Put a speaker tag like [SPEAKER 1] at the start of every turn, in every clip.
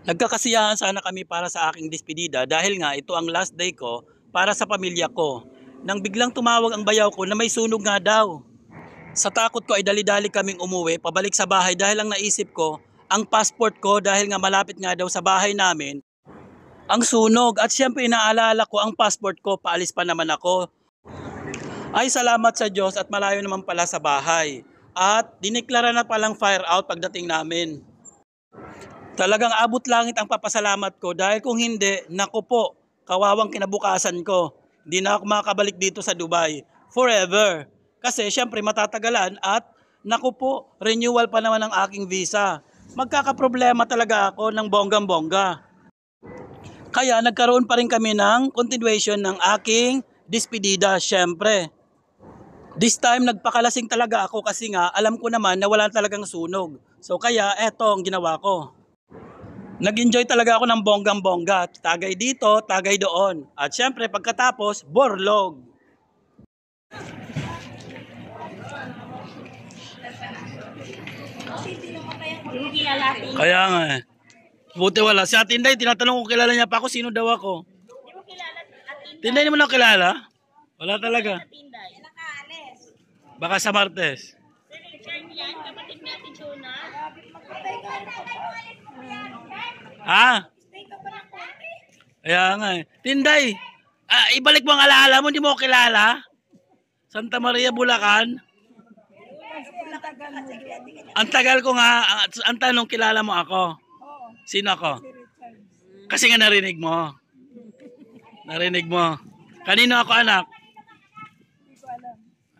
[SPEAKER 1] Nagkakasiyahan sana kami para sa aking despedida dahil nga ito ang last day ko para sa pamilya ko. Nang biglang tumawag ang bayaw ko na may sunog nga daw. Sa takot ko ay dali-dali kaming umuwi pabalik sa bahay dahil ang naisip ko ang passport ko dahil nga malapit nga daw sa bahay namin ang sunog. At syempre inaalala ko ang passport ko, paalis pa naman ako. Ay salamat sa Diyos at malayo naman pala sa bahay. At diniklara na palang fire out pagdating namin. Talagang abot langit ang papasalamat ko dahil kung hindi, naku po, kawawang kinabukasan ko. Hindi na ako makakabalik dito sa Dubai forever. Kasi syempre matatagalan at naku po, renewal pa naman ang aking visa. Magkakaproblema talaga ako ng bonggang-bongga. Kaya nagkaroon pa rin kami ng continuation ng aking despedida syempre. This time nagpakalasing talaga ako kasi nga alam ko naman na wala talagang sunog. So kaya eto ang ginawa ko. Nag-enjoy talaga ako ng bonggang-bongga. Tagay dito, tagay doon. At syempre pagkatapos, borlog. Kaya nga eh. Buti wala. Si Ate Inday, tinatanong ko kilala niya pa ako. Sino daw ako?
[SPEAKER 2] Hindi mo kilala Ate
[SPEAKER 1] Tinday naman ako kilala. Wala talaga. Baka sa Martes.
[SPEAKER 2] Kapatid ni Ate Jonah.
[SPEAKER 1] Ah? Kaya nga eh. Tinday, ibalik mo ang alaala mo, hindi mo ako kilala. Santa Maria, Bulacan. Ang tagal ko nga, ang tanong kilala mo ako. Sino ako? Kasi nga narinig mo. Narinig mo. Kanino ako anak?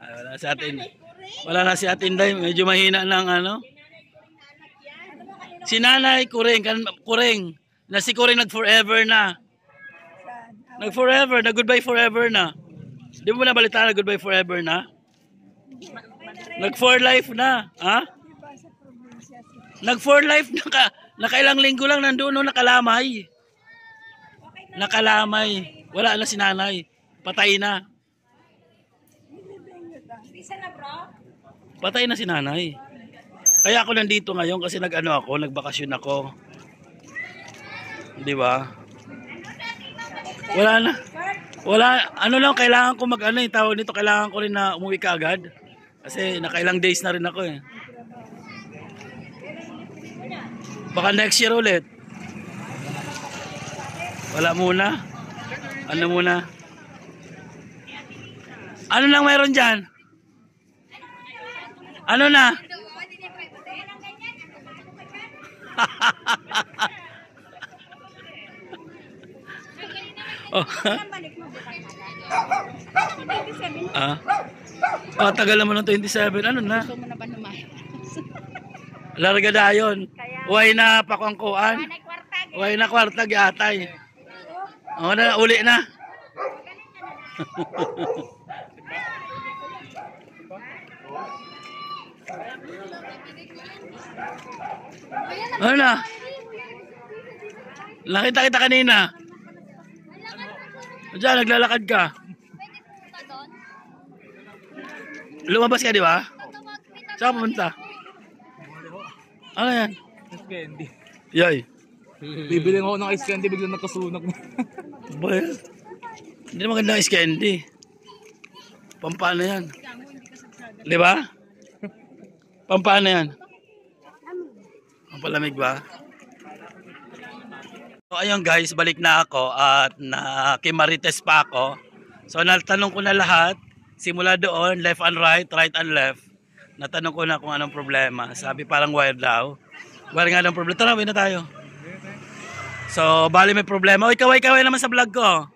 [SPEAKER 1] Ay, wala si Ate Inday. Wala na si Ate Inday, medyo mahina ng ano. Si Nanay Kuring, na si Kuring nag-forever na. Nag-forever, nag-goodbye forever na. Di mo na balita na goodbye forever na? Nag-for life na. Ha? Nag-for life na nakailang linggo lang nandoon no, nakalamay. Nakalamay. Wala na si Nanay. Patay na. Patay na si Nanay. Kaya ako nandito ngayon kasi nagbakasyon ako. Di ba? Wala na. Wala, kailangan ko tawag nito, kailangan ko rin na umuwi ka agad. Kasi nakailang days na rin ako eh. Baka next year ulit. Wala muna. Ano muna? Ano lang mayroon dyan? Ano na? Oh. Tagal naman ng 27. Ano na?
[SPEAKER 2] Gusto mo na ba numayos?
[SPEAKER 1] Larga na yun. Uway na pakuangkuan. Uway na kwarta giatay. O na, uli na. Ano na? Nakita kita kanina. Diyan, naglalakad ka. Lumabas ka, di ba? Saan ka pumunta? Ano yan?
[SPEAKER 3] Ice candy.
[SPEAKER 1] Yay.
[SPEAKER 3] Bibili ako ng ice candy, biglang nagkasunog na.
[SPEAKER 1] Boy, hindi na maganda ice candy. Pampano yan? Di ba? Pampano yan? Pampalamig ba? So ayun guys, balik na ako at nakimarites pa ako. So natanong ko na lahat, simula doon, left and right, right and left. Natanong ko na kung anong problema. Sabi parang wire daw. Wire nga ng problema. Tara, na tayo. So, bali may problema. Uy, kaway-kaway naman sa vlog ko.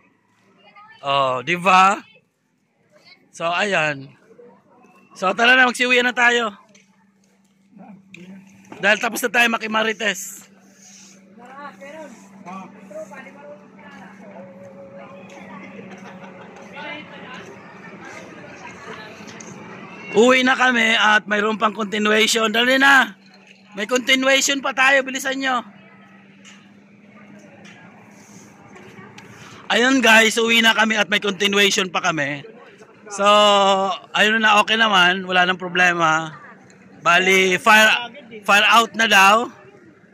[SPEAKER 1] Oh, di ba? So, ayan. So, tara na, magsiuwian na tayo. Dahil tapos na tayo makimarites. Uwi na kami at mayroon pang continuation. Dali na. May continuation pa tayo. Bilisan nyo. Ayun guys, uwi na kami at may continuation pa kami. So, ayun na, okay naman. Wala nang problema. Bali, far out na daw.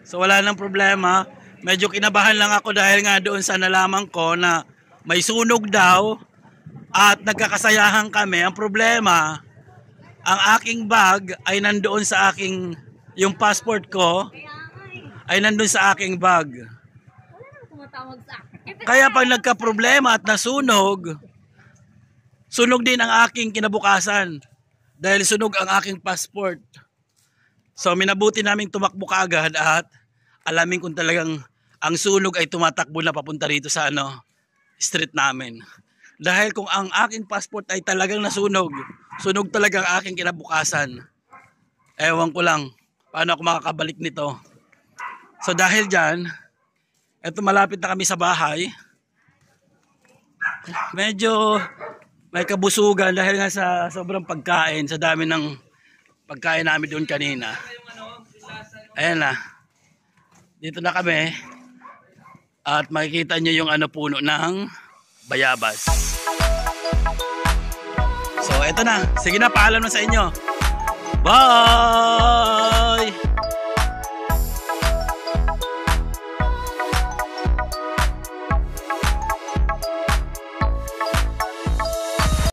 [SPEAKER 1] So wala nang problema. Medyo kinabahan lang ako dahil nga doon sa nalaman ko na may sunog daw at nagkakasayahan kami. Ang problema, ang aking bag ay nandoon sa aking, yung passport ko ay nandoon sa aking bag.
[SPEAKER 2] Tumatawag sa akin.
[SPEAKER 1] Kaya pag nagka-problema at nasunog, sunog din ang aking kinabukasan dahil sunog ang aking passport. So minabuti naming tumakbo kaagad at alamin kung talagang ang sunog ay tumatakbo na papunta rito sa street namin. Dahil kung ang aking passport ay talagang nasunog, sunog talaga ang aking kinabukasan. Ewan ko lang paano ako makakabalik nito. So dahil dyan, eto malapit na kami sa bahay. Medyo may kabusugan dahil nga sa sobrang pagkain, sa dami ng pagkain namin doon kanina. Ayan na. Dito na kami. At makikita nyo yung puno ng bayabas. So eto na. Sige na, paalam na sa inyo. Bye!